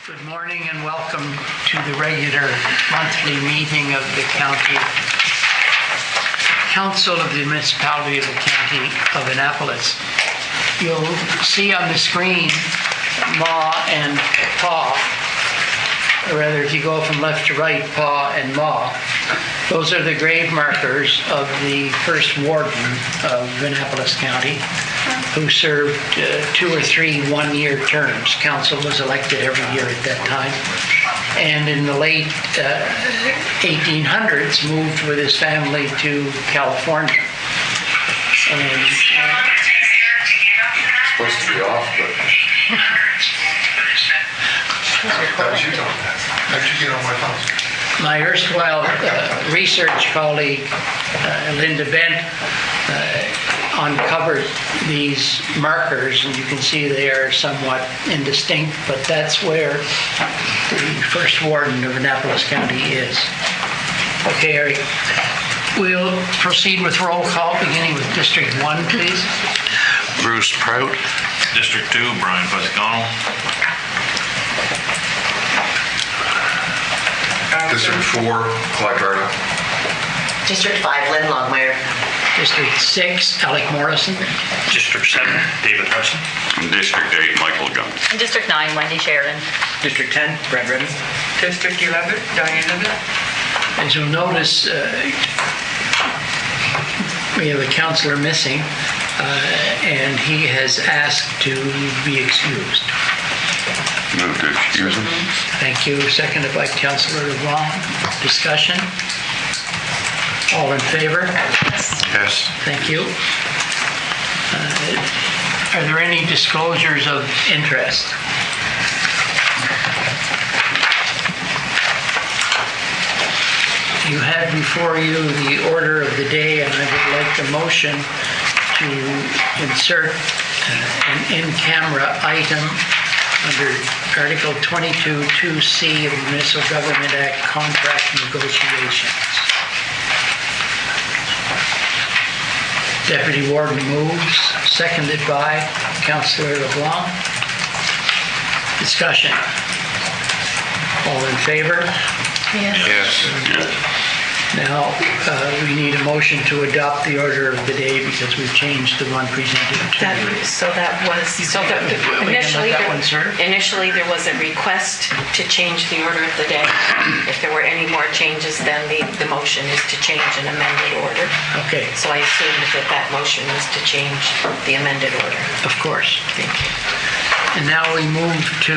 Good morning and welcome to the regular monthly meeting of the County Council of the Municipality of the County of Annapolis. You'll see on the screen Ma and Pa, or rather if you go from left to right, Pa and Ma. Those are the grave markers of the first warden of Annapolis County, who served 2 or 3 one-year terms. Council was elected every year at that time. And in the late 1800s, moved with his family to California. And, Supposed to be off, but how'd you know that? How'd you get on my phone? my erstwhile research colleague, Linda Bent, uncovered these markers, and you can see they are somewhat indistinct, but that's where the first warden of Annapolis County is. Okay, Eric. We'll proceed with roll call, beginning with District 1, please. Bruce Prout. District 2, Brian Pascano. District 4, Clyde Gardner. District 5, Lynn Longmire. District 6, Alec Morrison. District 7, David Hudson. District 8, Michael Gunn. District 9, Wendy Sheridan. District 10, Brad Redden. District 11, Diane Libbett. As you'll notice, we have a counselor missing, and he has asked to be excused. Move to excuse him. Thank you. Seconded by Councillor LeBlanc. Discussion? All in favor? Yes. Thank you. Are there any disclosures of interest? You have before you the order of the day, and I would like the motion to insert an in-camera item under Article 22(2)C of the Municipal Government Act, contract negotiations. Deputy Warden moves, seconded by Councillor LeBlanc. Discussion. All in favor? Yes. Now, we need a motion to adopt the order of the day because we've changed the one presented to you. Initially, that one, sir? initially there was a request to change the order of the day. If there were any more changes, then the motion is to change an amended order. Okay, So I assumed that motion was to change the amended order. of course. Thank you. And now we move to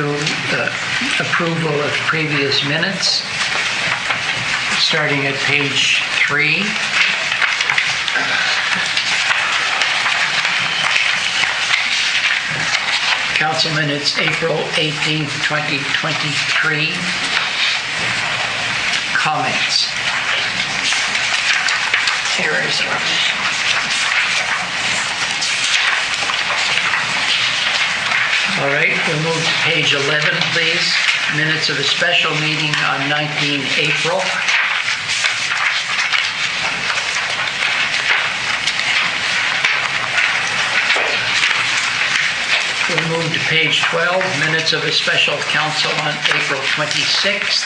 approval of previous minutes, starting at page 3. Council minutes, April 18th, 2023. Comments. Errors or omissions. All right, we'll move to page 11, please. Minutes of a special meeting on 19 April. We'll move to page 12, minutes of a special council on April 26th.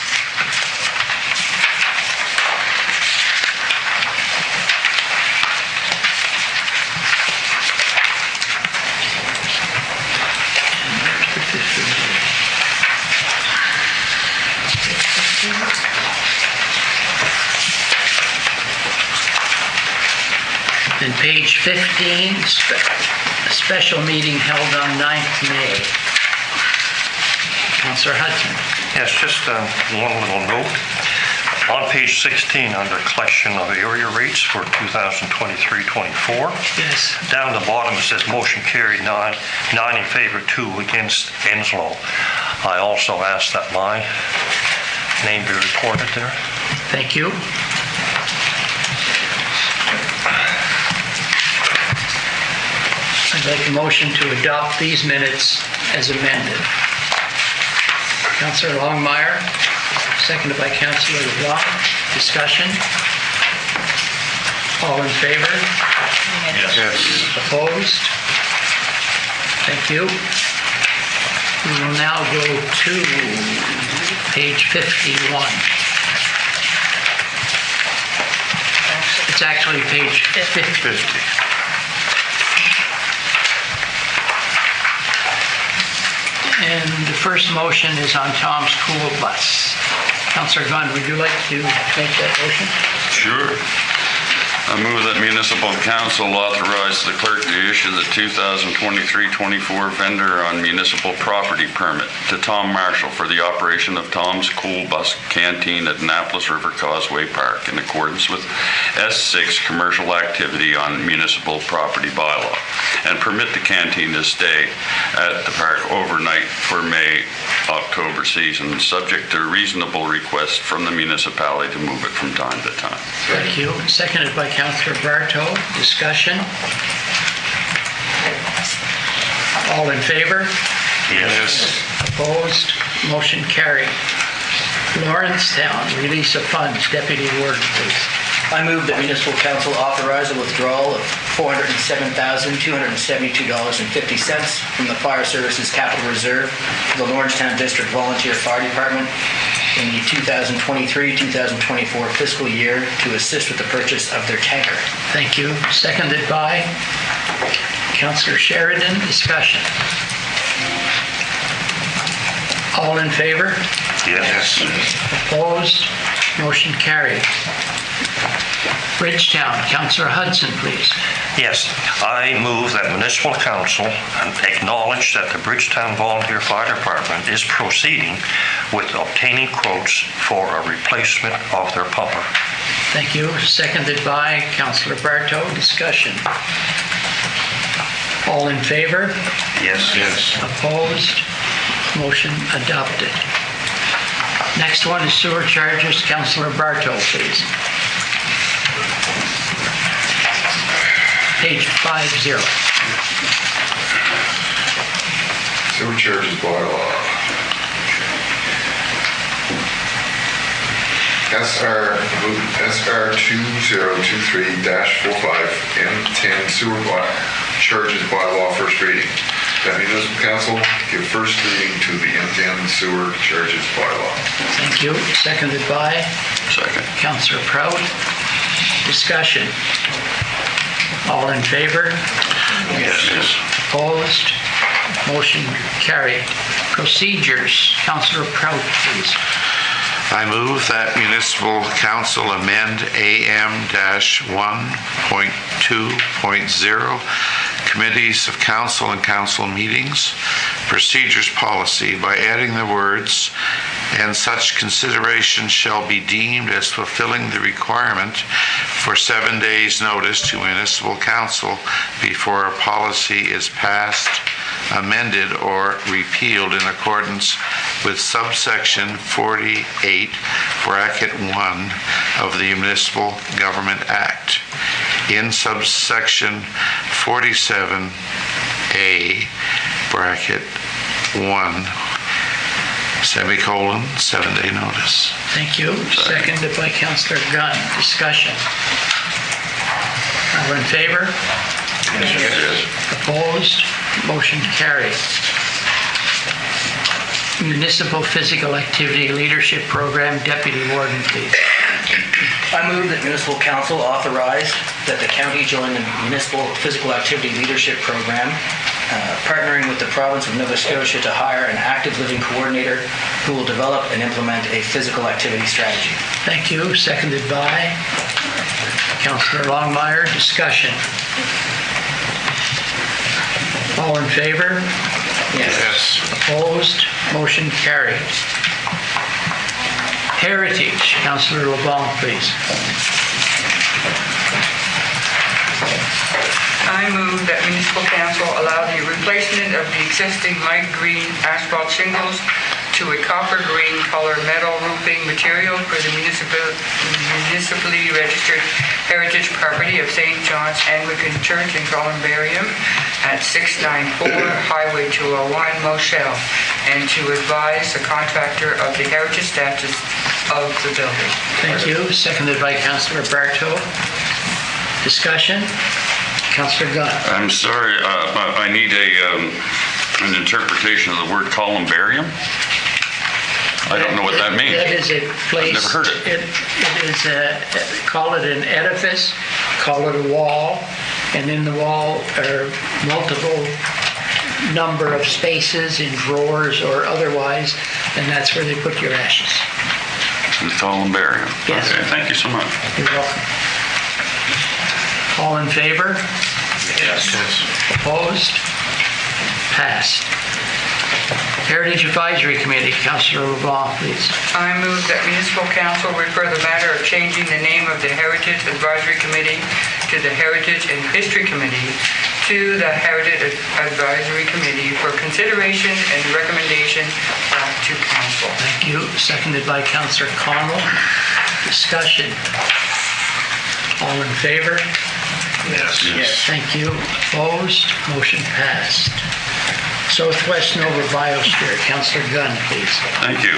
And page 15, a special meeting held on 9th May. Councillor Hudson. Yes, just one little note. On page 16, under collection of area rates for 2023-24, Yes. down the bottom it says motion carried 9 in favor, 2 against Enslow. I also asked that my name be recorded there. Thank you. I'd like a motion to adopt these minutes as amended. Councillor Longmire, seconded by Councillor LeBlanc. Discussion? All in favor? Yes. Opposed? Thank you. We will now go to page 51. It's actually page 50. And the first motion is on Tom's Cool Bus. Councillor Gunn, would you like to make that motion? Sure. I move that municipal council authorize the clerk to issue the 2023-24 vendor on municipal property permit to Tom Marshall for the operation of Tom's Cool Bus Canteen at Annapolis River Causeway Park in accordance with S6 commercial activity on municipal property bylaw, and permit the canteen to stay at the park overnight for May-October season, subject to reasonable request from the municipality to move it from time to time. Thank you. Seconded by Councillor Barto. Discussion? All in favor? Yes. Opposed? Motion carried. Lawrencetown, release of funds. Deputy Warden, please. I move that municipal council authorize a withdrawal of $407,272.50 from the Fire Services Capital Reserve for the Lawrencetown District Volunteer Fire Department in the 2023-2024 fiscal year to assist with the purchase of their tanker. Thank you. Seconded by Councillor Sheridan. Discussion? All in favor? Yes. Opposed? Motion carried. Bridgetown, Councillor Hudson, please. Yes, I move that municipal council acknowledge that the Bridgetown Volunteer Fire Department is proceeding with obtaining quotes for a replacement of their pumper. Thank you. Seconded by Councillor Barto. Discussion? All in favor? Yes. Opposed? Motion adopted. Next one is sewer charges. Councillor Barto, please. Page 50. Sewer charges bylaw. SR 2023-45 M10 sewer charges bylaw first reading. That municipal council give first reading to the M10 sewer charges bylaw. Thank you. Seconded by Second. Councillor Prout. Discussion? All in favor? Yes. Opposed? Motion carried. Procedures. Councillor Prout, please. I move that municipal council amend AM-1.2.0 committees of council and council meetings procedures policy by adding the words, "and such consideration shall be deemed as fulfilling the requirement for 7 days' notice to municipal council before a policy is passed, amended, or repealed in accordance with subsection 48, bracket 1 of the Municipal Government Act. In subsection 47A, bracket 1, semicolon, 7-day notice." Thank you. Seconded by Councillor Gunn. Discussion? All in favor? Yes. Opposed? Motion carried. Municipal Physical Activity Leadership Program, Deputy Warden, please. I move that municipal council authorize that the county join the Municipal Physical Activity Leadership Program, partnering with the province of Nova Scotia to hire an active living coordinator who will develop and implement a physical activity strategy. Thank you. Seconded by Councillor Longmire. Discussion? All in favor? Yes. Opposed? Motion carried. Heritage, Councillor LeBlanc, please. I move that municipal council allow the replacement of the existing light green asphalt shingles to a copper green color metal roofing material for the municipally registered heritage property of St. John's Anglican Church in Columbarium at 694 Highway 201, Moshel, and to advise the contractor of the heritage status of the building. Thank you. Seconded by Councillor Barto. Discussion? Councillor Gunn. I'm sorry, I need a An interpretation of the word columbarium? I don't know what that means. That is a place. I've never heard it. It is call it an edifice, call it a wall, and in the wall are multiple number of spaces in drawers or otherwise, and that's where they put your ashes. The columbarium. Yes. Okay, thank you so much. You're welcome. All in favor? Yes. Opposed? Passed. Heritage Advisory Committee, Councillor LeBlanc, please. I move that municipal council refer the matter of changing the name of the Heritage Advisory Committee to the Heritage and History Committee to the Heritage Advisory Committee for consideration and recommendation back to council. Thank you. Seconded by Councillor Connell. Discussion. All in favor? Yes. Thank you. Opposed? Motion passed. Southwest Nova Biosphere, Councillor Gunn, please. Thank you.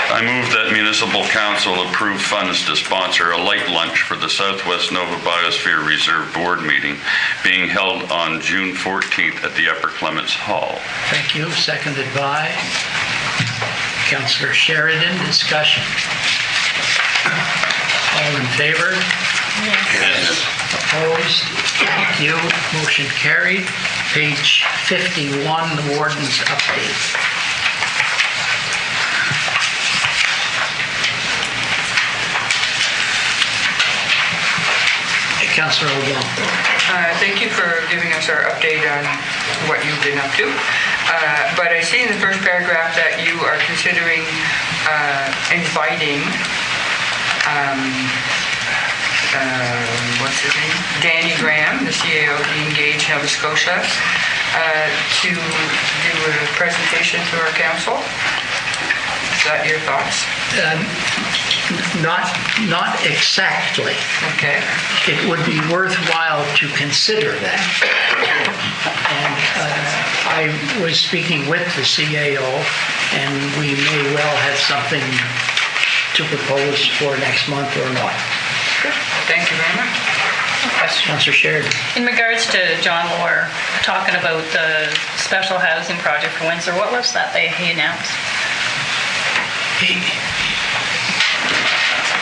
I move that municipal council approve funds to sponsor a light lunch for the Southwest Nova Biosphere Reserve Board meeting being held on June 14th at the Upper Clements Hall. Thank you. Seconded by Councillor Sheridan. Discussion. All in favor? Yes. Opposed? Thank you. Motion carried. Page 51, the Warden's update. Councillor LeBlanc. Thank you for giving us our update on what you've been up to. But I see in the first paragraph that you are considering inviting what's his name? Danny Graham, the CAO of Engage Nova Scotia, to do a presentation to our council. Is that your thoughts? Not exactly. Okay. It would be worthwhile to consider that. And I was speaking with the CAO, and we may well have something to propose for next month or not. Thank you very much. Councillor Sheridan. In regards to John Lohr talking about the special housing project for Windsor, what was that he announced?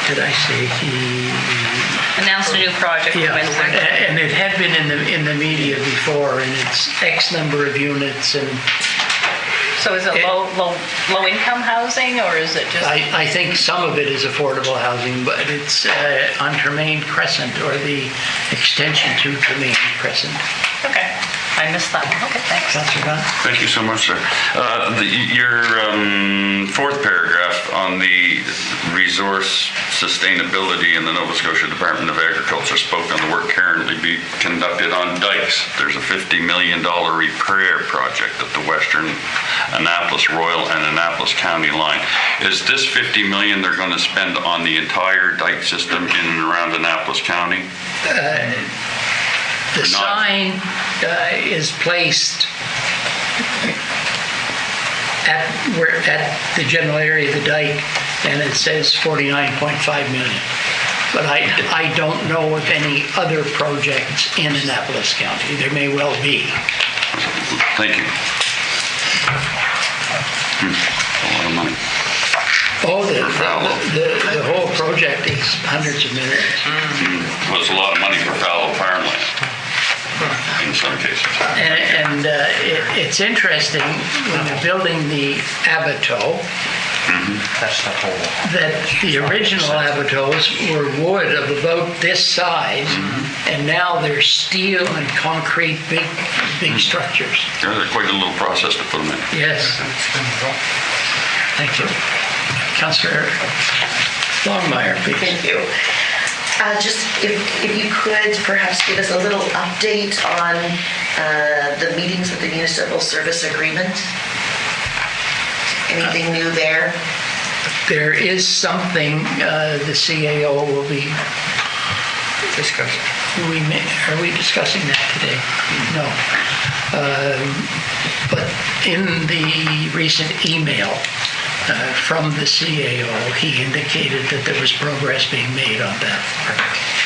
Did I say he? Announced a new project for Yeah, Windsor. and it had been in the media before, and it's X number of units, and So is it low income housing, or is it just? I think some of it is affordable housing, but it's on Tremaine Crescent, or the extension to Tremaine Crescent. Okay, I missed that one. Okay, thanks. Councillor Gunn? Thank you so much, sir. Your fourth paragraph on the resource sustainability in the Nova Scotia Department of Agriculture spoke on the work currently being conducted on dikes. There's a $50 million repair project at the western Annapolis Royal and Annapolis County line. Is this $50 million they're going to spend on the entire dike system in and around Annapolis County? The sign is placed at the general area of the dike, and it says 49.5 million. But I don't know of any other projects in Annapolis County. There may well be. Thank you. A lot of money. Oh, the whole project is hundreds of millions. Well, it's a lot of money for fallow farmland in some cases. And it's interesting, when they're building the abattoir, That's the whole. that the original abattoirs were wood of about this size, and now they're steel and concrete, big structures. Yeah, they're quite a little process to put them in. Yes. Thank you. Councillor Longmire, please. Thank you. Just if you could perhaps give us a little update on the meetings with the municipal service agreement. Anything new there? There is something the CAO will be Discuss. Are we discussing that today? No. But in the recent email from the CAO, he indicated that there was progress being made on that.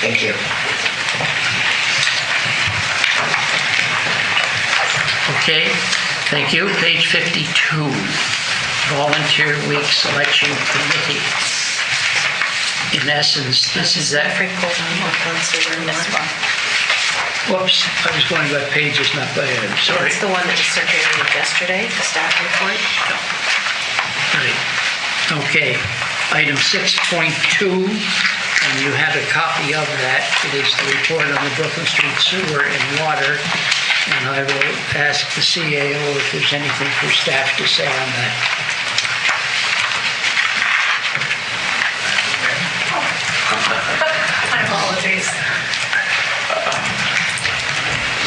Thank you. Okay. Thank you. Page 52, Volunteer Week Selection Committee. In essence, this is that, Free program, this one. whoops, I was going by pages, not by items, sorry. It's the one that was circulated yesterday, the staff report. Right. Okay, item 6.2, and you have a copy of that. It is the report on the Brooklyn Street sewer and water, and I will ask the CAO if there's anything for staff to say on that. My apologies.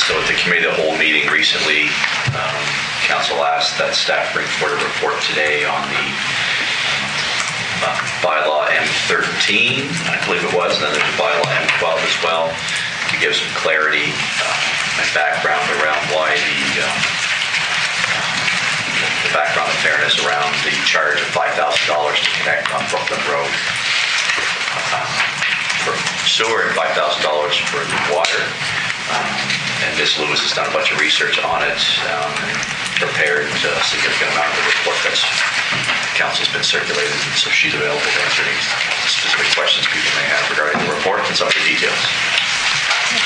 So at the committee of the whole meeting recently, council asked that staff bring forward a report today on the bylaw M13, I believe it was, and then there's a bylaw M12 as well, to give some clarity and background around why the background and fairness around the charge of $5,000 to connect on Brooklyn Road for sewer and $5,000 for the water. And Ms. Lewis has done a bunch of research on it, prepared a significant amount of the report that's council's been circulated, and so she's available to answer any specific questions people may have regarding the report and some of the details.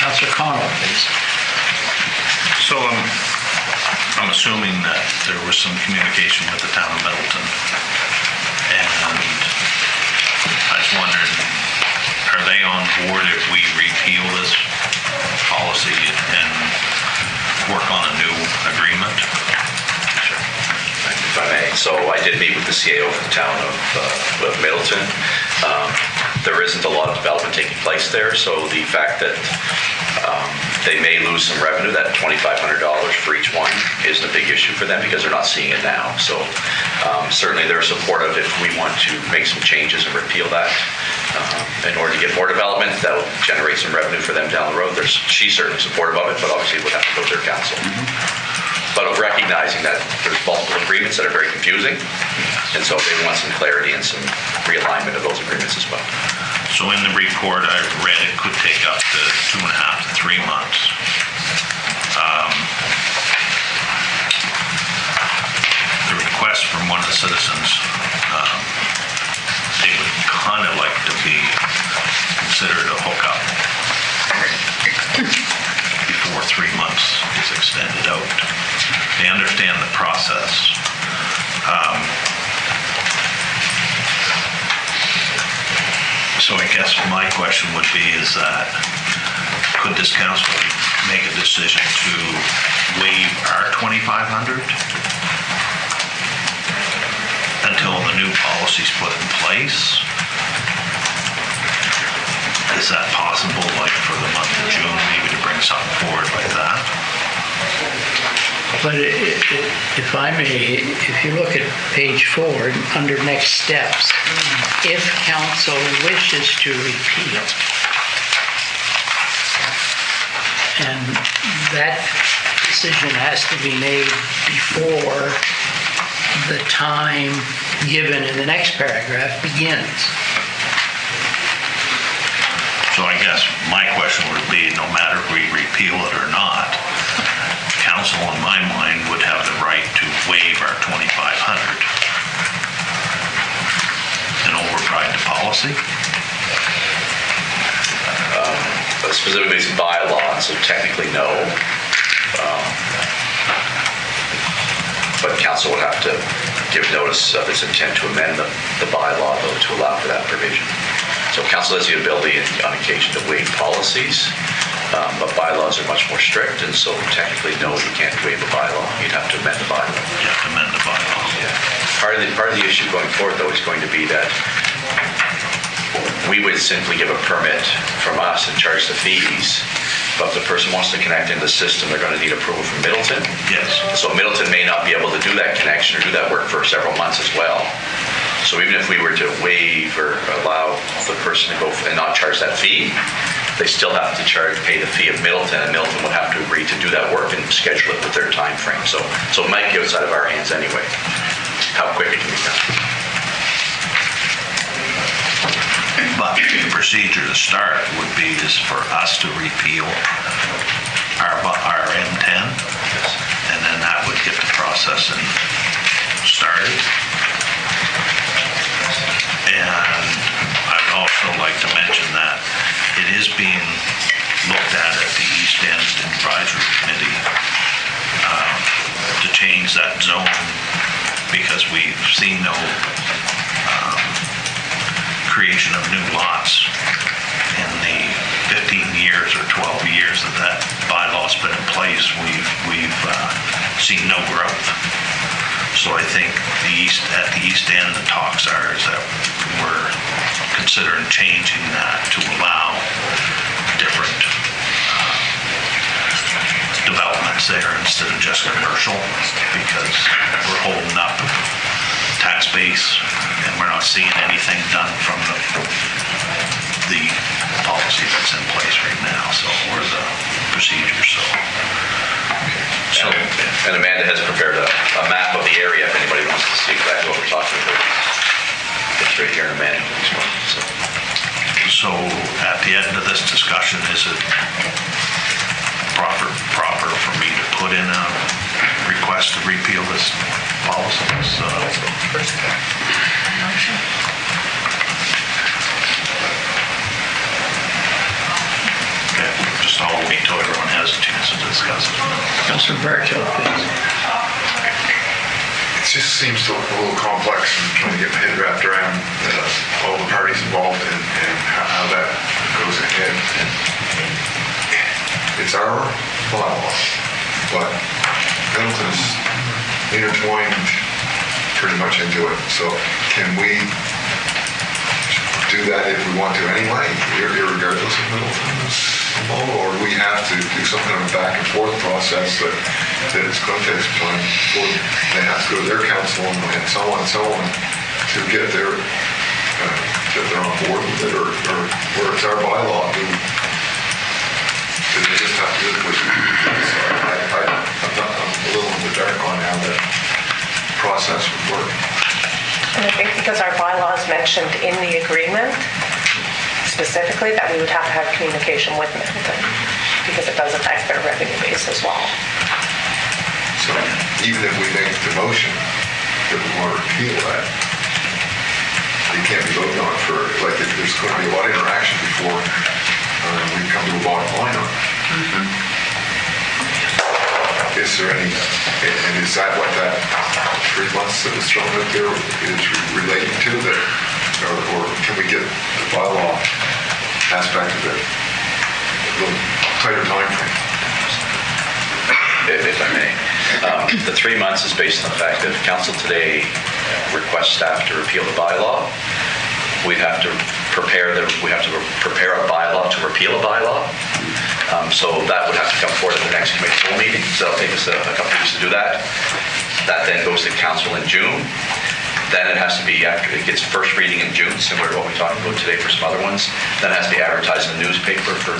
Councillor Connell, please. So I'm assuming that there was some communication with the town of Middleton, and I was wondering, are they on board if we repeal this policy and work on a new agreement? Sure. If I may. So I did meet with the CAO for the town of Middleton. There isn't a lot of development taking place there, so the fact that they may lose some revenue, that $2,500 for each one, isn't a big issue for them because they're not seeing it now. So certainly they're supportive if we want to make some changes and repeal that. In order to get more development, that will generate some revenue for them down the road. She's certainly supportive of it, but obviously it would have to go to their council. But recognizing that there's multiple agreements that are very confusing, and so they want some clarity and some realignment of those agreements as well. So in the report, I read it could take up to 2.5 to 3 months. The request from one of the citizens, they would kind of like to be considered a hookup before 3 months is extended out. They understand the process. So I guess my question would be is that could this council make a decision to waive our $2,500 until the new policy's put in place? Is that possible, like for the month of June, maybe to bring something forward like that? But if I may, if you look at page 4, under next steps, if council wishes to repeal, and that decision has to be made before the time given in the next paragraph begins. So I guess my question would be, no matter if we repeal it or not, council, in my mind, would have the right to waive our $2,500 and override the policy. Specifically, it's a bylaw, so technically no. But council would have to give notice of its intent to amend the bylaw, though, to allow for that provision. So council has the ability on occasion to waive policies, but bylaws are much more strict, and so technically, no, you can't waive a bylaw. You'd have to amend the bylaw. You have to amend the bylaw. Yeah. Part of the issue going forward, though, is going to be that we would simply give a permit from us and charge the fees, but if the person wants to connect into the system, they're going to need approval from Middleton. Yes. So Middleton may not be able to do that connection or do that work for several months as well. So even if we were to waive or allow the person to go and not charge that fee, they still have to pay the fee of Middleton, and Middleton would have to agree to do that work and schedule it with their time frame. So it might be outside of our hands anyway, how quick it can be done. But the procedure to start would be is for us to repeal our M10. Yes. and then that would get the process started. And I'd also like to mention that it is being looked at the East End Advisory Committee to change that zone, because we've seen no creation of new lots in the 15 years or 12 years that bylaw's been in place. We've seen no growth. So I think at the East End, the talks are is that we're considering changing that to allow different developments there instead of just commercial, because we're holding up tax base and we're not seeing anything done from the policy that's in place right now, or the procedure, And Amanda has prepared a map of the area if anybody wants to see exactly what we're talking about. It's right here in Amanda. So at the end of this discussion, is it proper for me to put in a request to repeal this policy? Okay, just I'll wait till everyone has a chance to discuss it. Councilor Bartow, please. It just seems a little complex and trying to get my head wrapped around all the parties involved and how that goes ahead. It's our bylaw, but Middleton's intertwined pretty much into it. So can we do that if we want to anyway, irregardless of Middleton's involved, or do we have to do some kind of back and forth process that it's going to take some time? Or they have to go to their council and so on to get their that they're on board with it, or it's our bylaw. Do they just have to do it with I'm a little in the dark on how that process would work. And I think because our bylaw is mentioned in the agreement, specifically, that we would have to have communication with Middleton, because it does affect their revenue base as well. So even if we make the motion that we want to repeal that, it can't be voted on for, like, there's going to be a lot of interaction before we come to a bottom line on it. Is there any, and is that what that 3 months that was thrown out there is relating to that, or can we get the bylaw aspect of it a little tighter time frame? If I may. The 3 months is based on the fact that if council today requests staff to repeal the bylaw, we have to prepare a bylaw to repeal a bylaw. So that would have to come forward at the next committee full meeting. So it'll take us a couple weeks to do that. That then goes to council in June. Then it has to be, after it gets first reading in June, similar to what we talked about today for some other ones. Then it has to be advertised in the newspaper for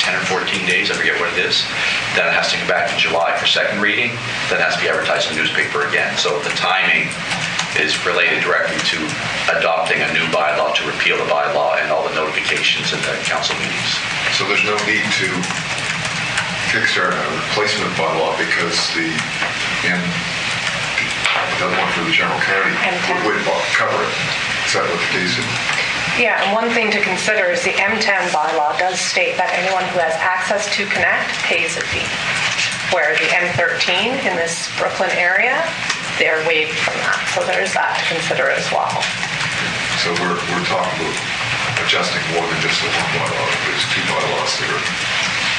10 or 14 days, I forget what it is. Then it has to come back in July for second reading. Then it has to be advertised in the newspaper again. So the timing is related directly to adopting a new bylaw to repeal the bylaw and all the notifications in the council meetings. So there's no need to kickstart a replacement bylaw because the other one for the general county would cover it. Is that what the case is? Yeah, and one thing to consider is the M10 bylaw does state that anyone who has access to Connect pays a fee, where the M13 in this Brooklyn area, they're waived from that. So there's that to consider as well. So we're talking about adjusting more than just the one bylaw. There's two bylaws that are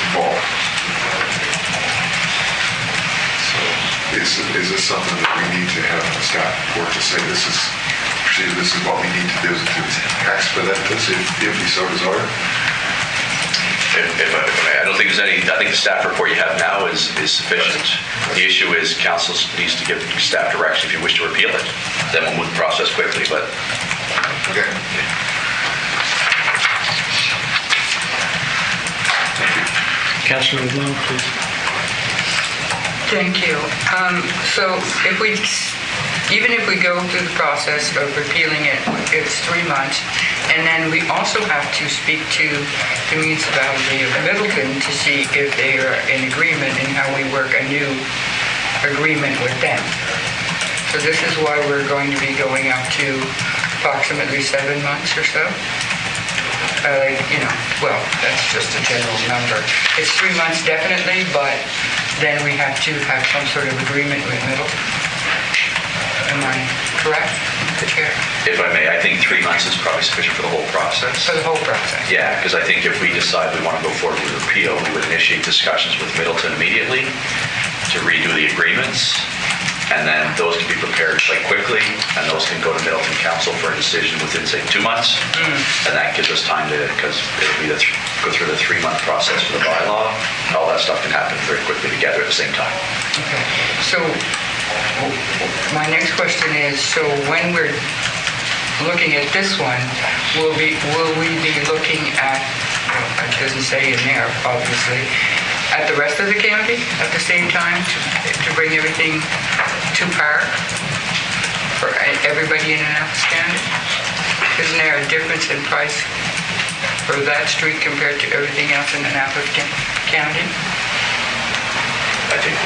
involved. So is this something that we need to have a staff report to say this is what we need to do to expedite this if we so desire? If I don't think there's any, I think the staff report you have now is sufficient. The issue is council needs to give staff direction if you wish to repeal it. Then we'll move the process quickly, but. Okay. Councilor LeBlanc, please. Thank you. So even if we go through the process of repealing it, it's 3 months, and then we also have to speak to the municipality of Middleton to see if they are in agreement in how we work a new agreement with them. So this is why we're going to be going up to approximately 7 months or so. Well, that's just a general number. It's 3 months definitely, but then we have to have some sort of agreement with Middleton. Am I correct, the chair? If I may, I think 3 months is probably sufficient for the whole process. For the whole process? Yeah, because I think if we decide we want to go forward with repeal, we would initiate discussions with Middleton immediately to redo the agreements, and then those can be prepared quite quickly, and those can go to Middleton Council for a decision within, say, 2 months. And that gives us time to, because it'll be go through the 3-month process for the bylaw. All that stuff can happen very quickly together at the same time. Okay. So my next question is, so when we're looking at this one, will we be looking at, well, it doesn't say in there, obviously, at the rest of the county at the same time to bring everything to par for everybody in Annapolis County? Isn't there a difference in price for that street compared to everything else in Annapolis County? I think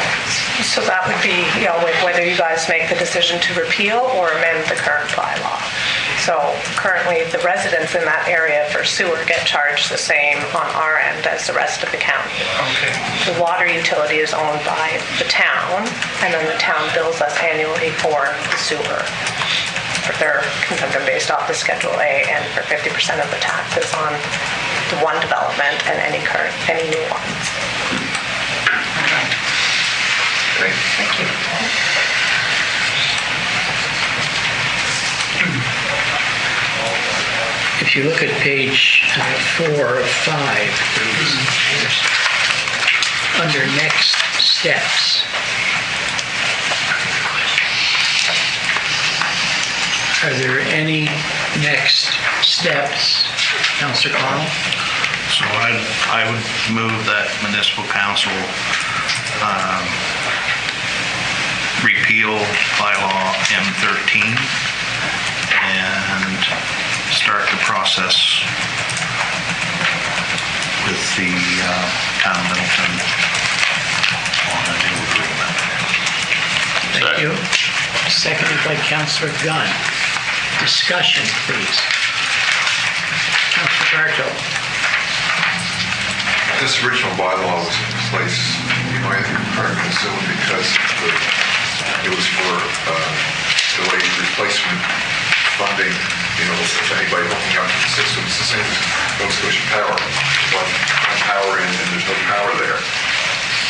So that would be, whether you guys make the decision to repeal or amend the current bylaw. So currently, the residents in that area for sewer get charged the same on our end as the rest of the county. Okay. The water utility is owned by the town, and then the town bills us annually for the sewer. They're consumption based off the Schedule A, and for 50% of the taxes on the one development and any new ones. Great, thank you. If you look at page 4 of 5, please, under next steps. Are there any next steps, Councillor Connell? So I would move that municipal council repeal bylaw M13 and start the process with the town of Middleton on a new agreement. Thank you. Seconded by Councillor Gunn. Discussion, please. Councillor Barto. This original bylaw was in place, in my department, assumed because it was for delayed replacement funding. If anybody hooking up to the system, it's the same as Nova Scotia Power. One power in and there's no power there.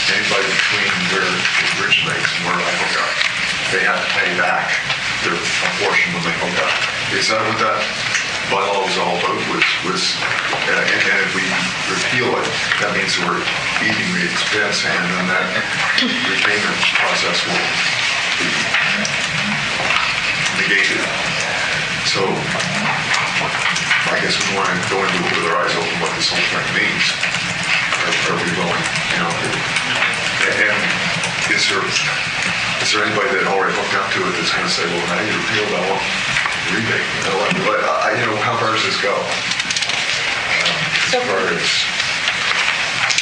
Anybody between where it originates and where I hook up, they have to pay back their portion when they hook up. Is that what that bylaw was all about? And if we repeal it, that means we're eating the expense, and then that repayment process will be negated. So I guess we want to go into it with our eyes open what this whole thing means. Are we going, and is there anybody that already hooked up to it that's going to say, well, now you repealed, I want rebate? How far does this go? As far as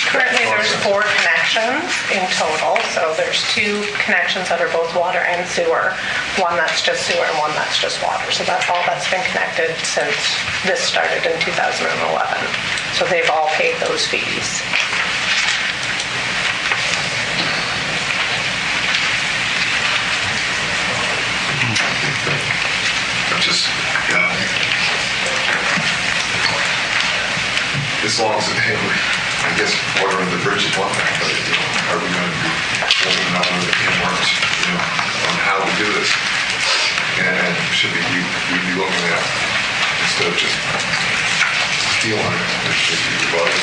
Currently, there's 4 connections in total. So there's 2 connections that are both water and sewer, one that's just sewer and one that's just water. So that's all that's been connected since this started in 2011. So they've all paid those fees. as long as I guess water under the bridge is one thing, but are we going to be opening up the can of worms, on how we do this? And should we be looking at, instead of just feeling it, it should be revised.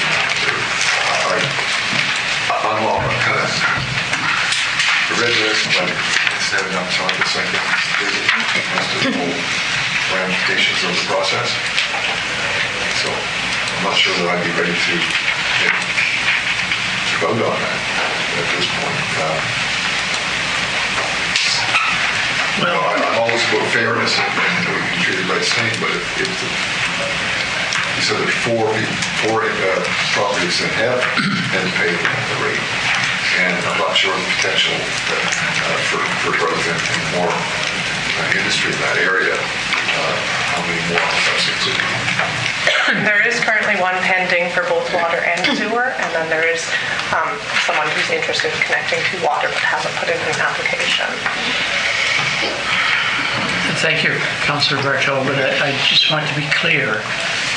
I'm kind of read this, but it's had enough time to sink in as to the whole ramifications of the process. So I'm not sure that I'd be ready to vote on that at this point. I'm always about fairness and we can treat everybody the same, but if you said there's four properties that have pay the rate, And I'm not sure of the potential for growth and more industry in that area. How many more hookups could be? There is currently one pending for both water and sewer, and then there is someone who's interested in connecting to water but hasn't put in an application. Thank you, Councillor Bartow, but I just want to be clear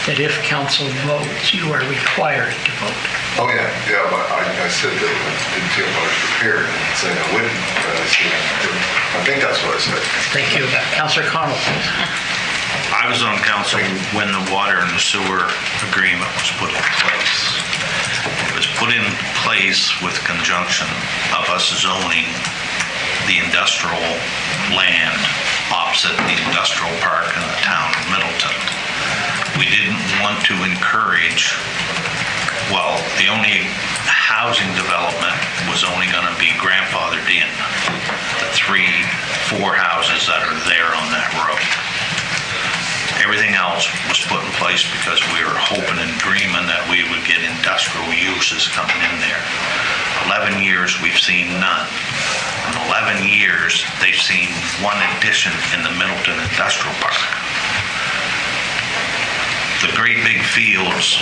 that if council votes, you are required to vote. Oh, yeah, but I said that I didn't feel I was prepared and saying I wouldn't. I think that's what I said. Thank you. Councillor Connell, please. I was on council when the water and the sewer agreement was put in place. It was put in place with conjunction of us zoning the industrial land opposite the industrial park in the town of Middleton. We didn't want to encourage, well, the only housing development was only going to be grandfathered in, the 3-4 houses that are there on that road. Everything else was put in place because we were hoping and dreaming that we would get industrial uses coming in there. 11 years, we've seen none. In 11 years, they've seen one addition in the Middleton Industrial Park. The great big fields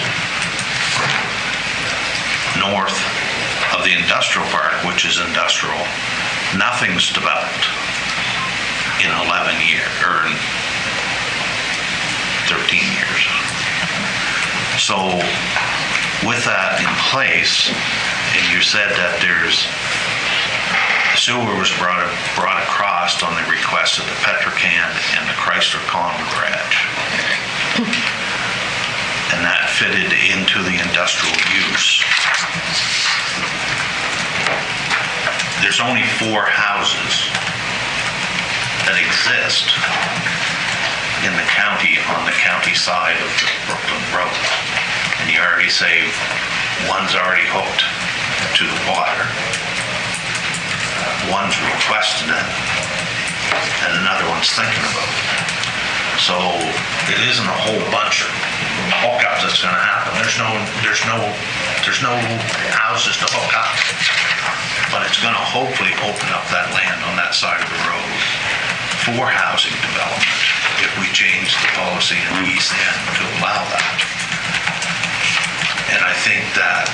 north of the industrial park, which is industrial, nothing's developed in 11 years, or in 13 years. So with that in place, and you said that sewer was brought across on the request of the Petrocan and the Chrysler Common Garage. And that fitted into the industrial use. There's only 4 houses that exist in the county on the county side of the Brooklyn Road. And you already say one's already hooked to the water. One's requesting it, and another one's thinking about it. So it isn't a whole bunch of hookups that's going to happen. There's no houses to hook up, but it's going to hopefully open up that land on that side of the road for housing development if we change the policy in the East End to allow that. And I think that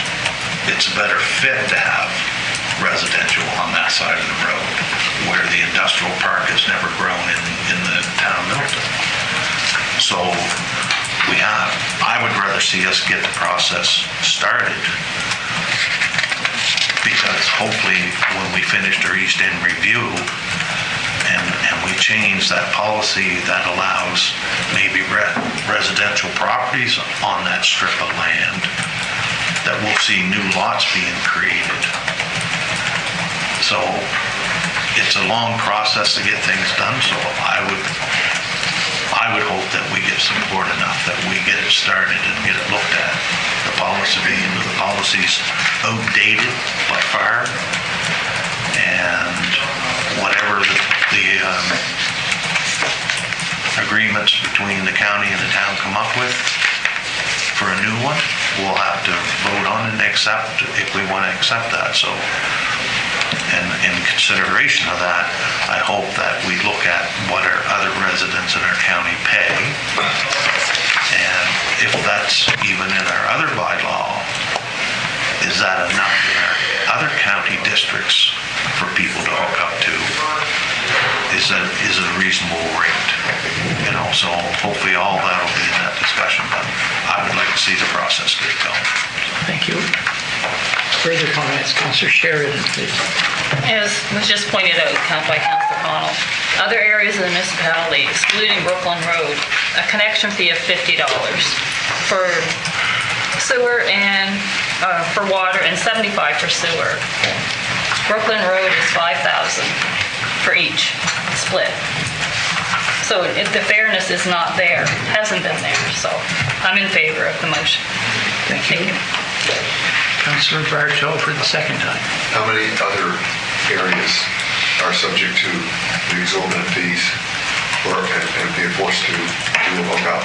it's a better fit to have residential on that side of the road where the industrial park has never grown in the town of Middleton. So I would rather see us get the process started, because hopefully when we finished our East End review and we change that policy that allows maybe residential properties on that strip of land, that we'll see new lots being created. So it's a long process to get things done, so I would hope that we get support enough that we get it started and get it looked at. The policy's outdated by far, and whatever the agreements between the county and the town come up with for a new one, we'll have to vote on and accept if we want to accept that. So, and in consideration of that, I hope that we look at what our other residents in our county pay, and if that's even in our other bylaw, is that enough in our other county districts for people to hook up to? Is it a reasonable rate? So hopefully all that'll be in that discussion, but I would like to see the process get going. Thank you. Further comments, Councillor Sheridan, please. As was just pointed out by Councillor Connell, other areas of the municipality, excluding Brooklyn Road, a connection fee of $50 for sewer and for water, and $75 for sewer. Brooklyn Road is $5,000 for each split. So if the fairness is not there, hasn't been there, so I'm in favor of the motion. Thank you. Councillor Bartow for the second time. How many other areas are subject to the exorbitant fees and being forced to do a hookup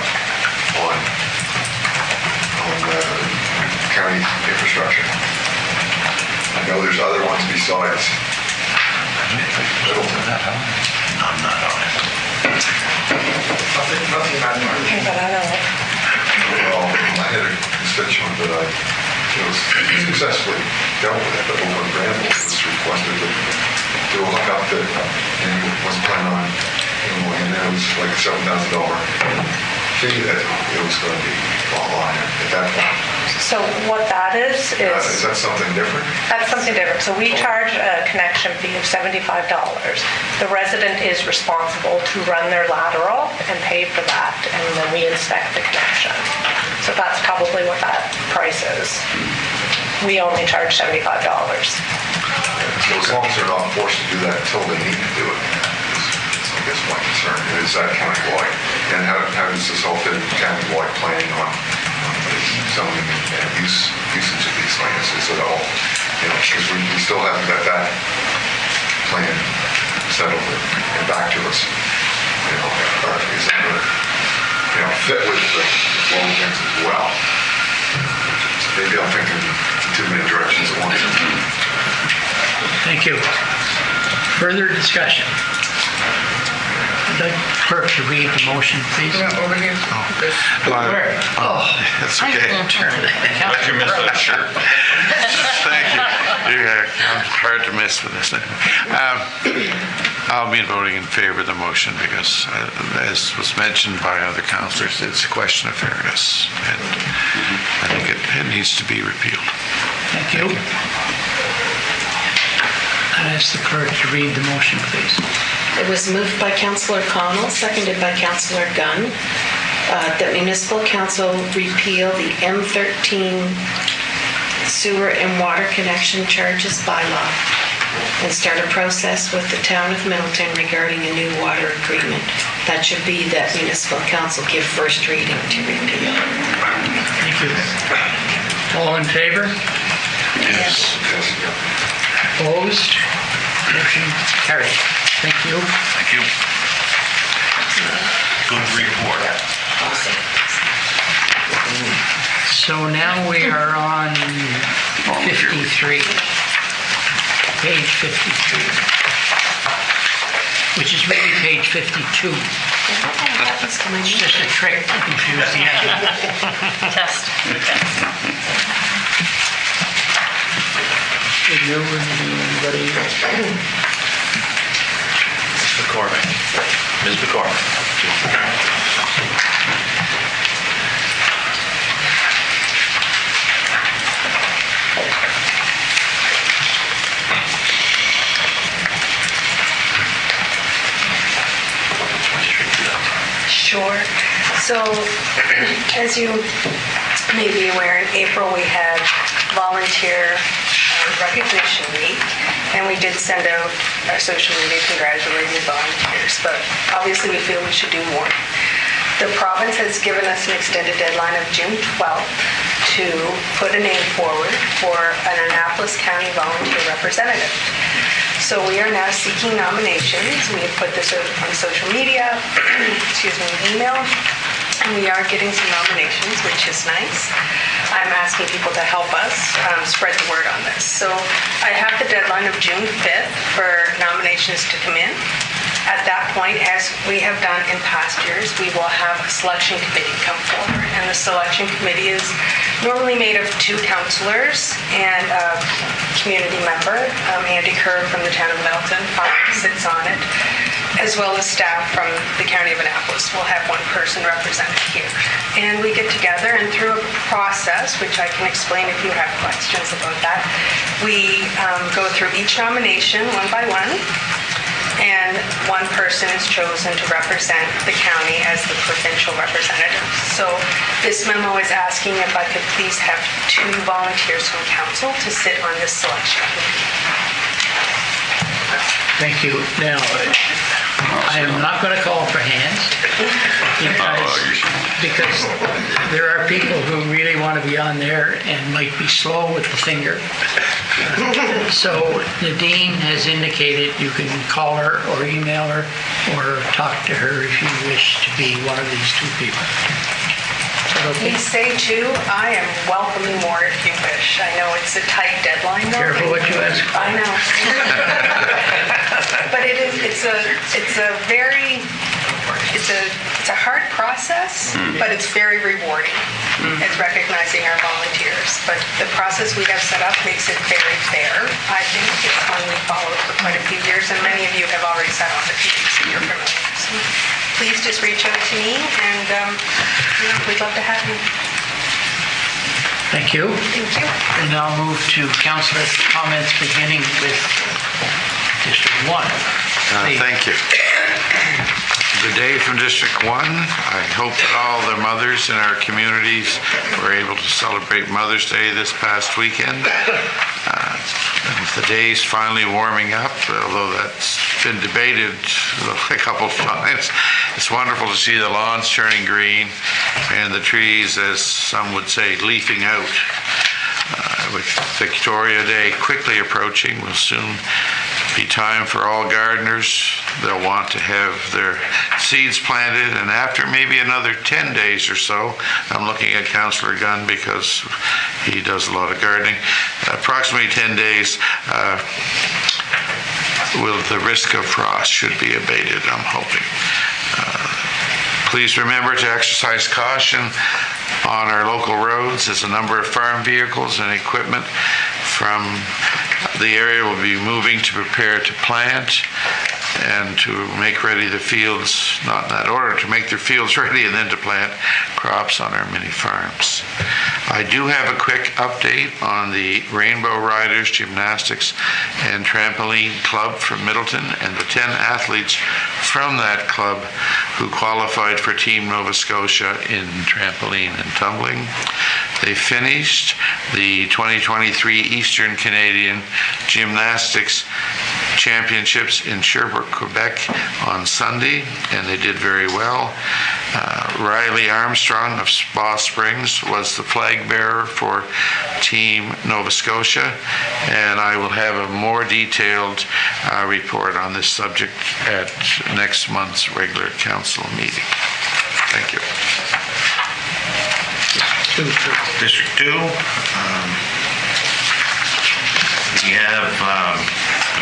on county infrastructure? know there's other ones besides Middleton. I'm not on it. Nothing bad, Mark. But I don't, Well, I had a constituent that I, successfully dealt with it, but over in Granville, it was requested that do a hookup that, and he wasn't planning on, and then it was like $7,000 fee that it was going to be online at that point. so what that is Is that something different? that's something different. So we charge a connection fee of $75. The resident is responsible to run their lateral and pay for that, and then we inspect the connection. So that's probably what that price is. We only charge $75. So as long as they're not forced to do that until they need to do it, is I guess my concern. Is that countywide? And how does this all fit in countywide planning on the zoning and usage of these lands? Is it all, because we still haven't got that plan settled and back to us. Or is that going to, fit with the flow of things as well? Maybe I'm thinking in too many directions at once. Thank you. Further discussion? I'd like clerk to read the motion, please. Yeah, over here. Where? Oh, That's I okay. won't turn it. How'd you miss that shirt? Thank you. I'm hard to miss with this. I'll be voting in favor of the motion because, as was mentioned by other councillors, it's a question of fairness, and I think it needs to be repealed. Thank you. I'd ask the clerk to read the motion, please. It was moved by Councillor Connell, seconded by Councillor Gunn, that municipal council repeal the M13 sewer and water connection charges bylaw and start a process with the town of Middleton regarding a new water agreement. That should be that municipal council give first reading to repeal. Thank you. All in favor? Yes. Opposed? Motion carried. Thank you. Thank you. Good report. So now we are on 53. Page 53. Which is really page 52. It's just a trick to confuse the other. Test. Anybody? McCormick. Ms. McCormick. Sure. So, as you may be aware, in April we had volunteer recognition week, and we did send out our social media congratulating the volunteers, but obviously we feel we should do more. The province has given us an extended deadline of June 12th to put a name forward for an Annapolis County volunteer representative. So we are now seeking nominations. We have put this out on social media, email, and we are getting some nominations, which is nice. I'm asking people to help us spread the word on this. So I have the deadline of June 5th for nominations to come in. At that point, as we have done in past years, we will have a selection committee come forward, and the selection committee is normally made of 2 councillors and a community member. Andy Kerr from the town of Middleton sits on it, as well as staff from the county of Annapolis. We'll have 1 person represented here. And we get together, and through a process, which I can explain if you have questions about that, we go through each nomination one by one, and 1 person is chosen to represent the county as the provincial representative. So this memo is asking if I could please have 2 volunteers from council to sit on this selection committee. Thank you. Now, I am not going to call for hands because there are people who really want to be on there and might be slow with the finger. So Nadine has indicated you can call her or email her or talk to her if you wish to be one of these 2 people. Is that okay? Please say 2. I am welcoming more if you wish. finish. I know it's a tight deadline though. Careful what you ask. I know. But it's a hard process, but it's very rewarding. It's recognizing our volunteers. But the process we have set up makes it very fair. I think it's one we followed for quite a few years, and many of you have already sat on the committee, so you're familiar. So please just reach out to me, and we'd love to have you. Thank you. Thank you. We'll now move to councillor comments, beginning with District 1. Thank you. Good day from District 1. I hope that all the mothers in our communities were able to celebrate Mother's Day this past weekend. With the days finally warming up, although that's been debated a couple of times, it's wonderful to see the lawns turning green and the trees, as some would say, leafing out. With Victoria Day quickly approaching, will soon be time for all gardeners. They'll want to have their seeds planted, and after maybe another 10 days or so, I'm looking at Councillor Gunn because he does a lot of gardening, approximately 10 days, the risk of frost should be abated, I'm hoping. Please remember to exercise caution on our local roads, as a number of farm vehicles and equipment from the area will be moving to prepare to plant and to make ready the fields, not in that order, to make their fields ready and then to plant crops on our mini farms. I do have a quick update on the Rainbow Riders Gymnastics and Trampoline Club from Middleton and the 10 athletes from that club who qualified for Team Nova Scotia in trampoline and tumbling. They finished the 2023 Eastern Canadian Gymnastics Championships in Sherbrooke, Quebec on Sunday, and they did very well. Riley Armstrong of Spa Springs was the flag bearer for Team Nova Scotia, and I will have a more detailed report on this subject at next month's regular council meeting. Thank you. District 2, we have the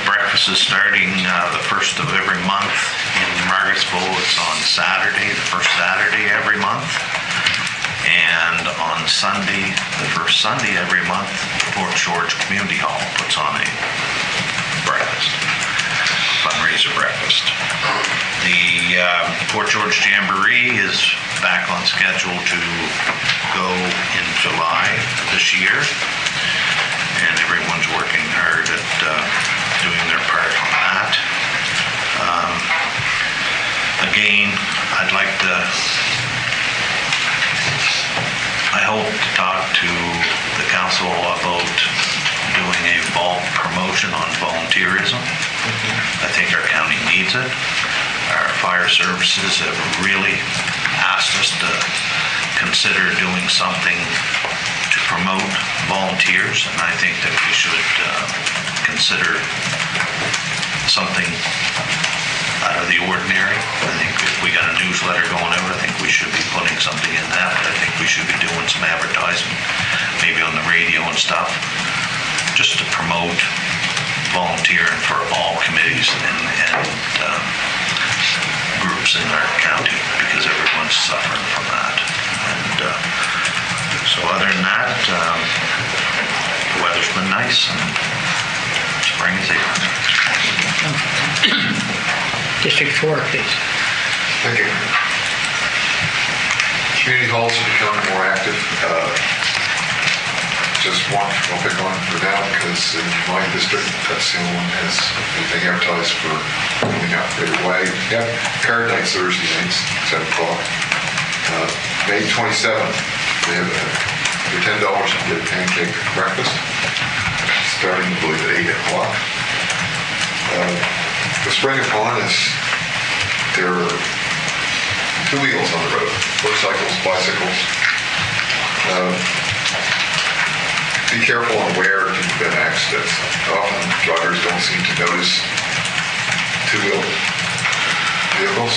breakfast is starting the first of every month in Margarettsville. It's on Saturday, the first Saturday every month. And on Sunday, the first Sunday every month, Port George Community Hall puts on a breakfast, fundraiser breakfast. The Port George Jamboree is back on schedule to go in July this year, and everyone's working hard at doing their part on that. Again, I'd like to, I hope to talk to the council about doing a bulk promotion on volunteerism. I think our county needs it. Our fire services have really asked us to consider doing something to promote volunteers, and I think that we should consider something out of the ordinary. I think if we got a newsletter going out, I think we should be putting something in that, but I think we should be doing some advertising, maybe on the radio and stuff, just to promote volunteering for all committees and groups in our county, because everyone's suffering from that. And so other than that, the weather's been nice and spring is here. District 4, please. Thank you. Community halls have become more active. Just one, I'll pick one for now, because in my district, that's the only one that has anything advertised for coming up right away. Yeah, card nights, Thursday nights, 7 o'clock. May 27th, they have for $10 you get a pancake breakfast, starting, I believe, at 8 o'clock. The spring upon us, there are 2 wheels on the road, motorcycles, bicycles. Be careful on where to prevent accidents. Often drivers don't seem to notice 2-wheel vehicles.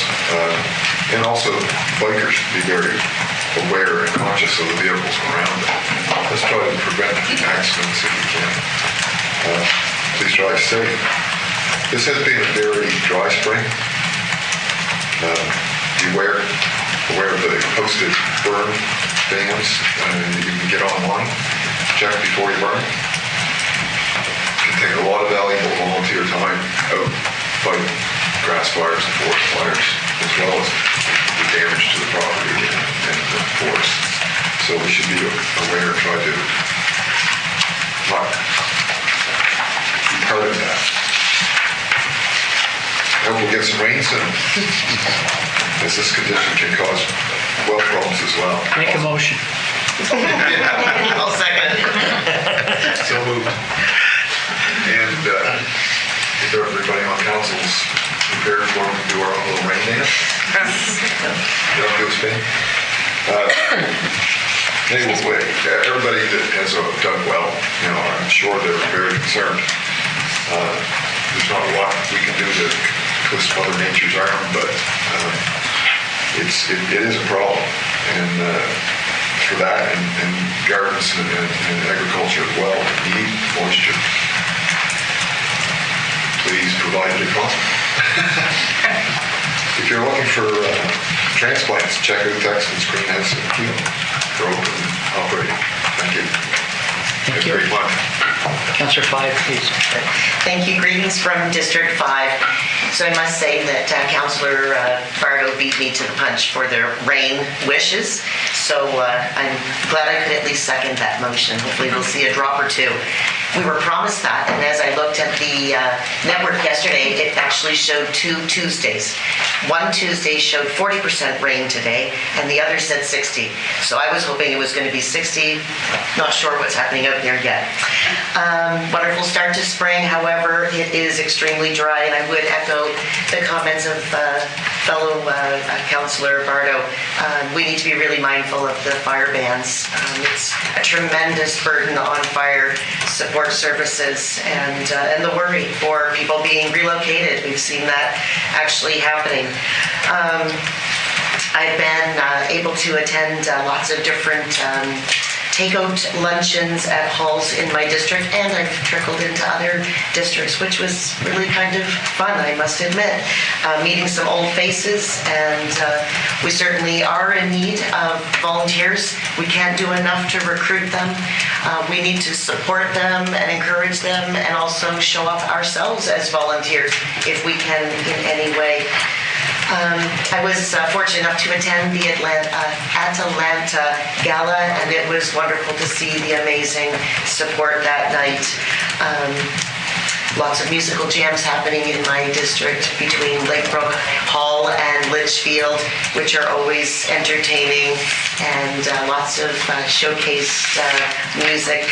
And also bikers, be very aware and conscious of the vehicles around them. Let's try to prevent accidents if we can. Please drive safe. This has been a very dry spring. Be aware of the posted burn bans. You can get online, check before you burn. It can take a lot of valuable volunteer time out fighting grass fires and forest fires, as well as the damage to the property and the forest. So we should be aware and try to not be part of that. And we'll get some rain soon, as this condition can cause well problems as well. Make a motion. I'll second. So moved. And if everybody on council's prepared for them to do our own little rain dance, you don't do a spin. Anyway, everybody that has done well, I'm sure they're very concerned. There's not a lot we can do to twist Mother Nature's arm, but it is a problem. And for that, and gardens and agriculture as well need moisture. Please provide it if possible. If you're looking for transplants, check out Texan's Greenhouse and Keel. They're open and operating. Thank you. Thank you. Great luck. Councillor 5, please. Thank you. Greetings from District 5. So I must say that Councillor Fargo beat me to the punch for their rain wishes. So I'm glad I could at least second that motion. Hopefully we'll see a drop or two. We were promised that, and as I looked at the network yesterday, it actually showed 2 Tuesdays. One Tuesday showed 40% rain today, and the other said 60. So I was hoping it was going to be 60. Not sure what's happening out there yet. Wonderful start to spring. However, it is extremely dry, and I would echo the comments of fellow Councillor Bardo. We need to be really mindful of the fire bans. It's a tremendous burden on fire support services and the worry for people being relocated. We've seen that actually happening. I've been able to attend lots of different takeout luncheons at halls in my district, and I've trickled into other districts, which was really kind of fun, I must admit. Meeting some old faces, and we certainly are in need of volunteers. We can't do enough to recruit them. We need to support them and encourage them, and also show up ourselves as volunteers if we can in any way. I was fortunate enough to attend the Atalanta Gala, and it was wonderful to see the amazing support that night. Lots of musical jams happening in my district between Lakebrook Hall and Litchfield, which are always entertaining, and lots of showcase music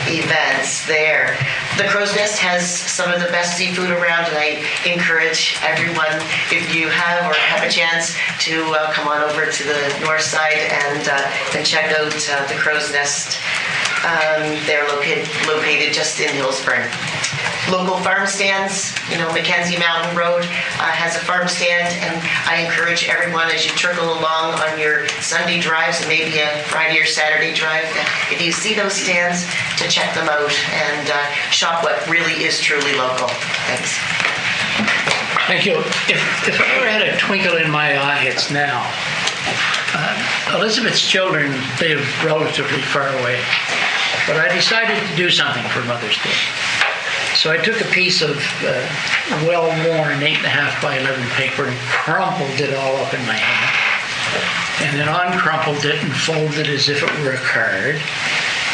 events there. The Crow's Nest has some of the best seafood around, and I encourage everyone, if you have or have a chance, to come on over to the north side and check out the Crow's Nest. They're located just in Hillsburn. Local farm stands, Mackenzie Mountain Road has a farm stand, and I encourage everyone as you trickle along on your Sunday drives and maybe a Friday or Saturday drive, if you see those stands, to check them out and shop what really is truly local. Thanks. Thank you. If I ever had a twinkle in my eye, it's now. Elizabeth's children live relatively far away, but I decided to do something for Mother's Day. So I took a piece of well-worn 8.5 by 11 paper and crumpled it all up in my hand, and then uncrumpled it and folded it as if it were a card,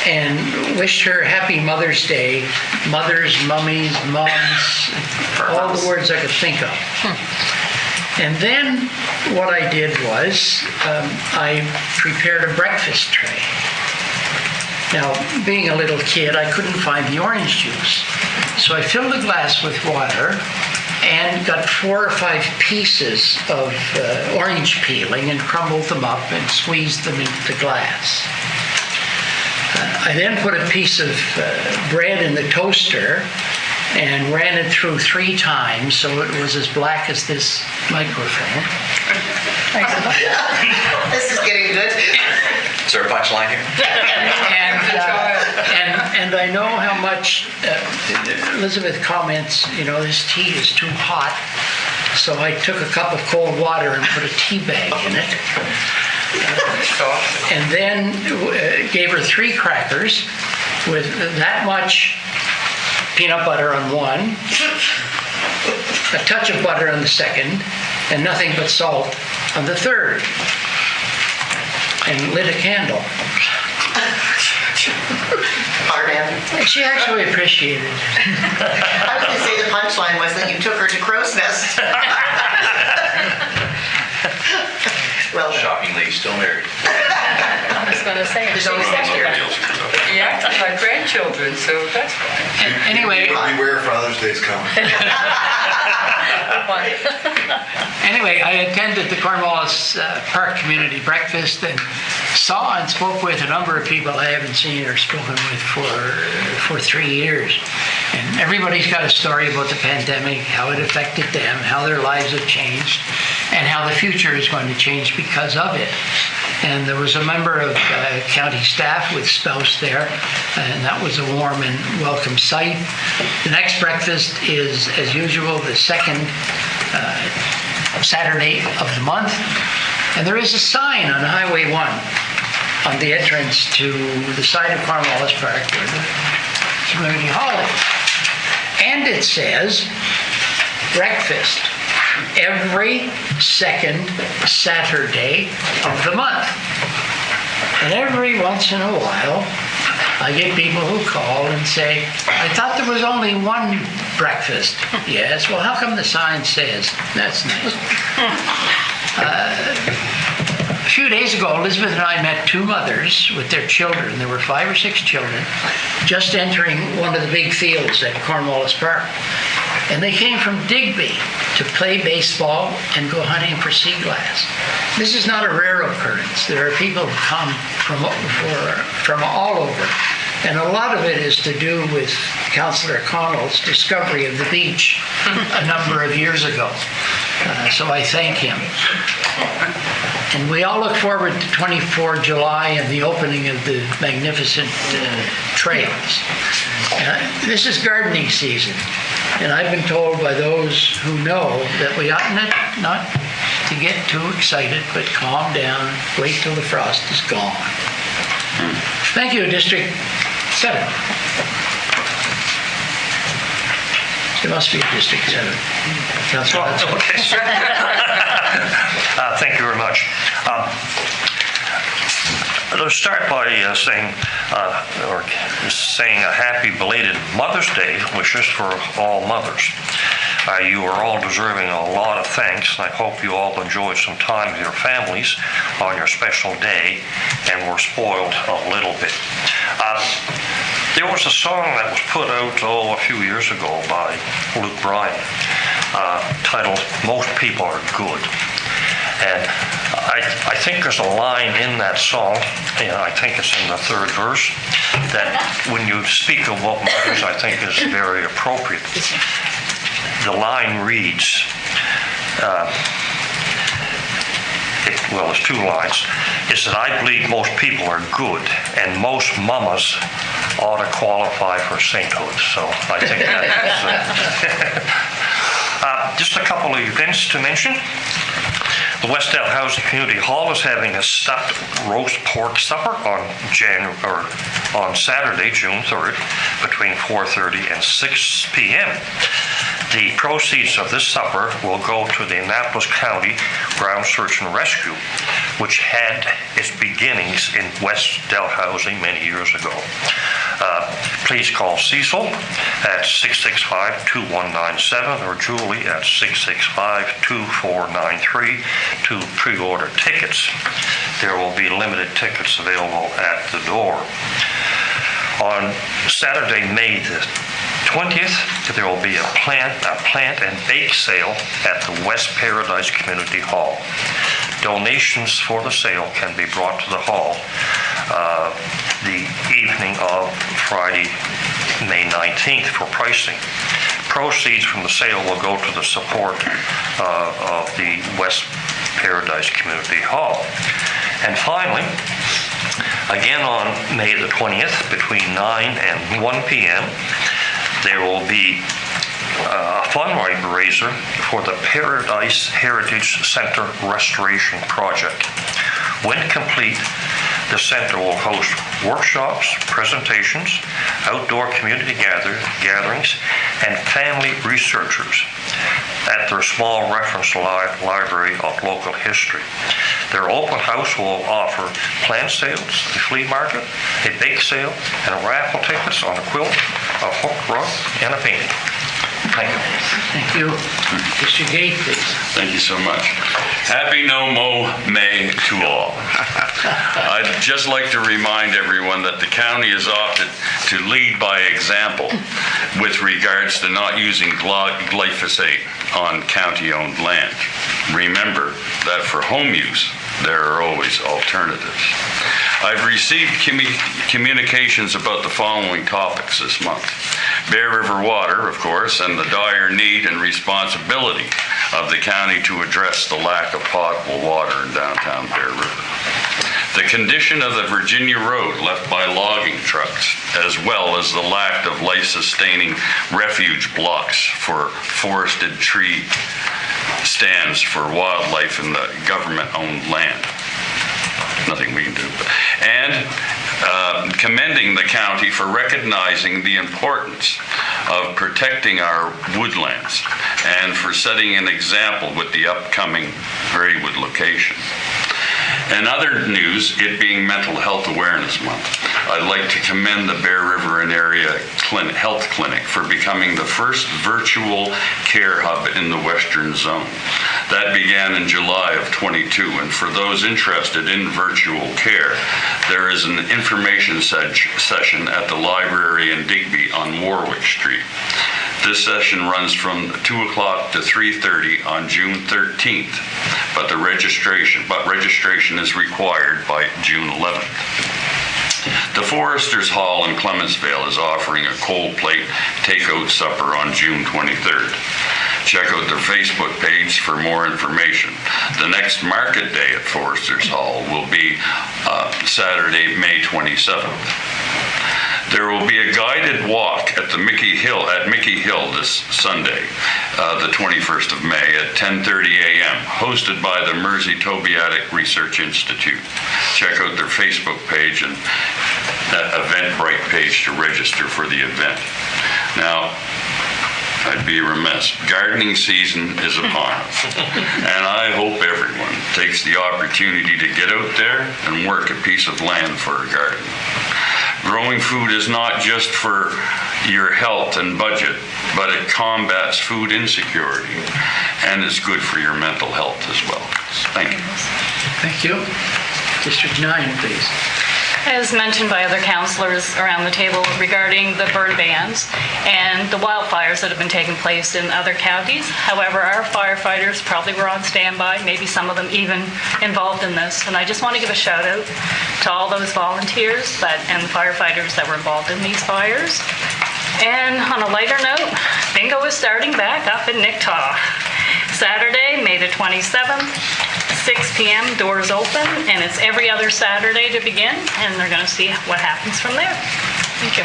and wished her happy Mother's Day, mothers, mummies, moms, all the words I could think of. And then what I did was I prepared a breakfast tray. Now, being a little kid, I couldn't find the orange juice. So I filled the glass with water and got 4 or 5 pieces of orange peeling and crumbled them up and squeezed them into the glass. I then put a piece of bread in the toaster and ran it through 3 times, so it was as black as this microphone. This is getting good. Is there a punchline here? And I know how much Elizabeth comments, this tea is too hot, so I took a cup of cold water and put a tea bag in it. And then gave her 3 crackers with that much peanut butter on one, a touch of butter on the second, and nothing but salt on the third, and lit a candle. Hard man. And she actually appreciated it. I was going to say the punchline was that you took her to Crow's Nest. Well done. Shockingly, he's still married. I was going to say, There's only one she's- more. He actually had grandchildren, so that's fine. Anyway, Beware, Father's Day's coming. Anyway, I attended the Cornwallis Park Community Breakfast and saw and spoke with a number of people I haven't seen or spoken with for 3 years. And everybody's got a story about the pandemic, how it affected them, how their lives have changed, and how the future is going to change because of it. And there was a member of county staff with spouse there, and that was a warm and welcome sight. The next breakfast is, as usual, the second Saturday of the month. And there is a sign on Highway 1 on the entrance to the side of Cornwallis Park where the community hall is. And it says, breakfast every second Saturday of the month. And every once in a while, I get people who call and say, I thought there was only one breakfast. Yes, well, how come the sign says? That's nice. A few days ago, Elizabeth and I met 2 mothers with their children. There were 5 or 6 children just entering one of the big fields at Cornwallis Park. And they came from Digby to play baseball and go hunting for sea glass. This is not a rare occurrence. There are people who come from all over. And a lot of it is to do with Councillor Connell's discovery of the beach a number of years ago. So I thank him. And we all look forward to 24 July and the opening of the magnificent trails. This is gardening season, and I've been told by those who know that we ought not to get too excited, but calm down, wait till the frost is gone. Thank you, District 7. There must be a District 7. Councilor Hudson. Okay. Thank you very much. Let's start by saying a happy belated Mother's Day wishes for all mothers. You are all deserving a lot of thanks. I hope you all enjoyed some time with your families on your special day and were spoiled a little bit. There was a song that was put out a few years ago by Luke Bryan titled "Most People Are Good." And I think there's a line in that song, and I think it's in the 3rd verse, that when you speak about mothers, I think is very appropriate. The line reads, there's 2 lines. It says, I believe most people are good, and most mamas ought to qualify for sainthood. So I think that is... just a couple of events to mention. The West Dalhousie Community Hall is having a stuffed roast pork supper on Saturday, June 3rd, between 4:30 and 6 p.m. The proceeds of this supper will go to the Annapolis County Ground Search and Rescue, which had its beginnings in West Dalhousie many years ago. Please call Cecil at 665-2197 or Julie at 665-2493 to pre-order tickets. There will be limited tickets available at the door. On Saturday, May the 20th, there will be a plant and bake sale at the West Paradise Community Hall. Donations for the sale can be brought to the hall the evening of Friday, May 19th for pricing. Proceeds from the sale will go to the support of the West Paradise Community Hall. And finally, again on May the 20th, between 9 and 1 p.m., there will be a fundraiser for the Paradise Heritage Center Restoration Project. When complete, the center will host workshops, presentations, outdoor community gatherings, and family researchers at their small reference library of local history. Their open house will offer plant sales, a flea market, a bake sale, and raffle tickets on a quilt, a hook rug, and a painting. Thank you. Thank you. District 8, please. Thank you so much. Happy No Mow May to all. I'd just like to remind everyone that the county has opted to lead by example with regards to not using glyphosate on county-owned land. Remember that for home use, there are always alternatives. I've received communications about the following topics this month. Bear River Water, of course, and the dire need and responsibility of the county to address the lack of potable water in downtown Bear River. The condition of the Virginia Road left by logging trucks, as well as the lack of life-sustaining refuge blocks for forested tree stands for wildlife in the government-owned land. Nothing we can do. And commending the county for recognizing the importance of protecting our woodlands and for setting an example with the upcoming Graywood location. In other news, it being Mental Health Awareness Month, I'd like to commend the Bear River and Area Health Clinic for becoming the first virtual care hub in the Western Zone. That began in July of 22, and for those interested in virtual care, there is an information session at the library in Digby on Warwick Street. This session runs from 2 o'clock to 3:30 on June 13th, but registration is required by June 11th. The Foresters Hall in Clemensvale is offering a cold plate takeout supper on June 23rd. Check out their Facebook page for more information. The next market day at Foresters Hall will be Saturday, May 27th. There will be a guided walk at Mickey Hill this Sunday, the 21st of May at 10:30 a.m., hosted by the Mersey Tobiatic Research Institute. Check out their Facebook page and that Eventbrite page to register for the event. Now, I'd be remiss. Gardening season is upon us, and I hope everyone takes the opportunity to get out there and work a piece of land for a garden. Growing food is not just for your health and budget, but it combats food insecurity, and it's good for your mental health as well. Thank you. Thank you. District 9, please. As mentioned by other councilors around the table regarding the bird bans and the wildfires that have been taking place in other counties. However, our firefighters probably were on standby, maybe some of them even involved in this. And I just want to give a shout out to all those volunteers and firefighters that were involved in these fires. And on a lighter note, bingo is starting back up in Nicktaw. Saturday, May the 27th. 6 p.m. doors open, and it's every other Saturday to begin, and they're going to see what happens from there. Thank you.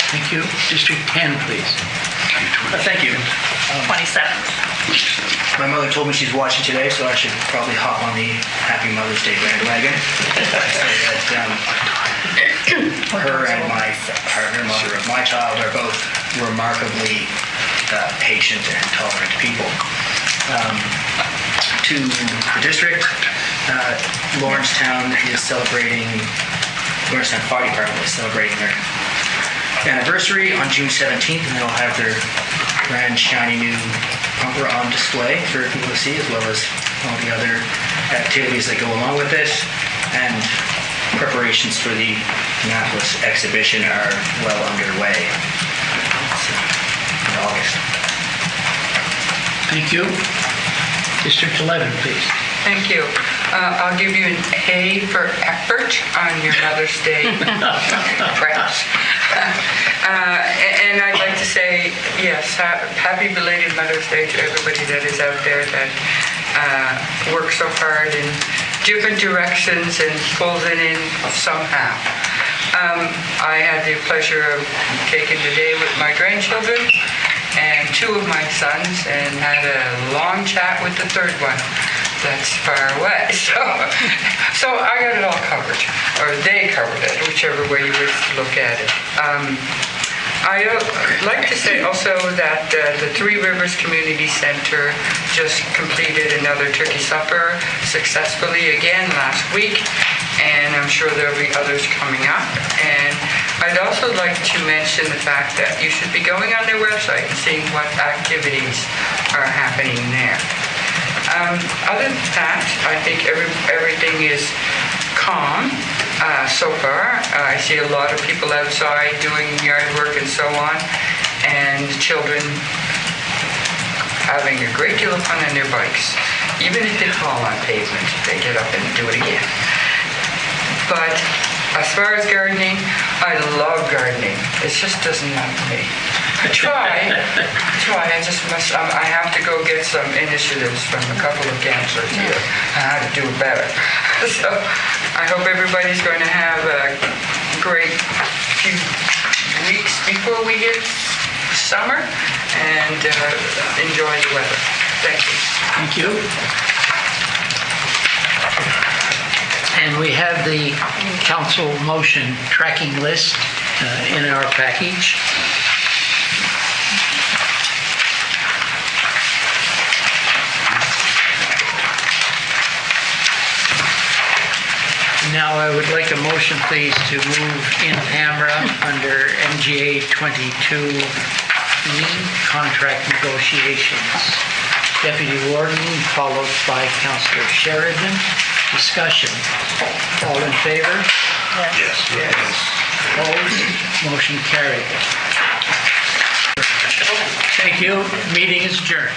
Thank you. District 10, please. Thank you. 27th. My mother told me she's watching today, so I should probably hop on the Happy Mother's Day bandwagon. Her and my partner, mother of my child, are both remarkably patient and tolerant people. To the district, Lawrencetown Fire Department is celebrating their anniversary on June 17th, and they'll have their brand shiny new pumper on display for people to see, as well as all the other activities that go along with it. And preparations for the Annapolis exhibition are well underway. It's in August. Thank you. District 11, please. Thank you. I'll give you an A for effort on your Mother's Day press. Yes, happy belated Mother's Day to everybody that is out there that works so hard in different directions and pulls it in somehow. I had the pleasure of taking the day with my grandchildren and two of my sons and had a long chat with the third one that's far away. So I got it all covered, or they covered it, whichever way you wish to look at it. I'd like to say also that the Three Rivers Community Center just completed another turkey supper successfully again last week, and I'm sure there'll be others coming up. And I'd also like to mention the fact that you should be going on their website and seeing what activities are happening there. Other than that, I think everything is calm so far. I see a lot of people outside doing yard work and so on, and children having a great deal of fun on their bikes. Even if they fall on pavement, they get up and do it again. But as far as gardening, I love gardening. It just doesn't have me. I try. I just must. I have to go get some initiatives from a couple of counselors here on how to do it better. So I hope everybody's going to have a great few weeks before we hit summer and enjoy the weather. Thank you. Thank you. And we have the council motion tracking list in our package. Now I would like a motion, please, to move in camera under MGA 22E, contract negotiations. Deputy Warden, followed by Councillor Sheridan. Discussion. All in favor? Yes. Opposed? Motion carried. Thank you. Meeting is adjourned.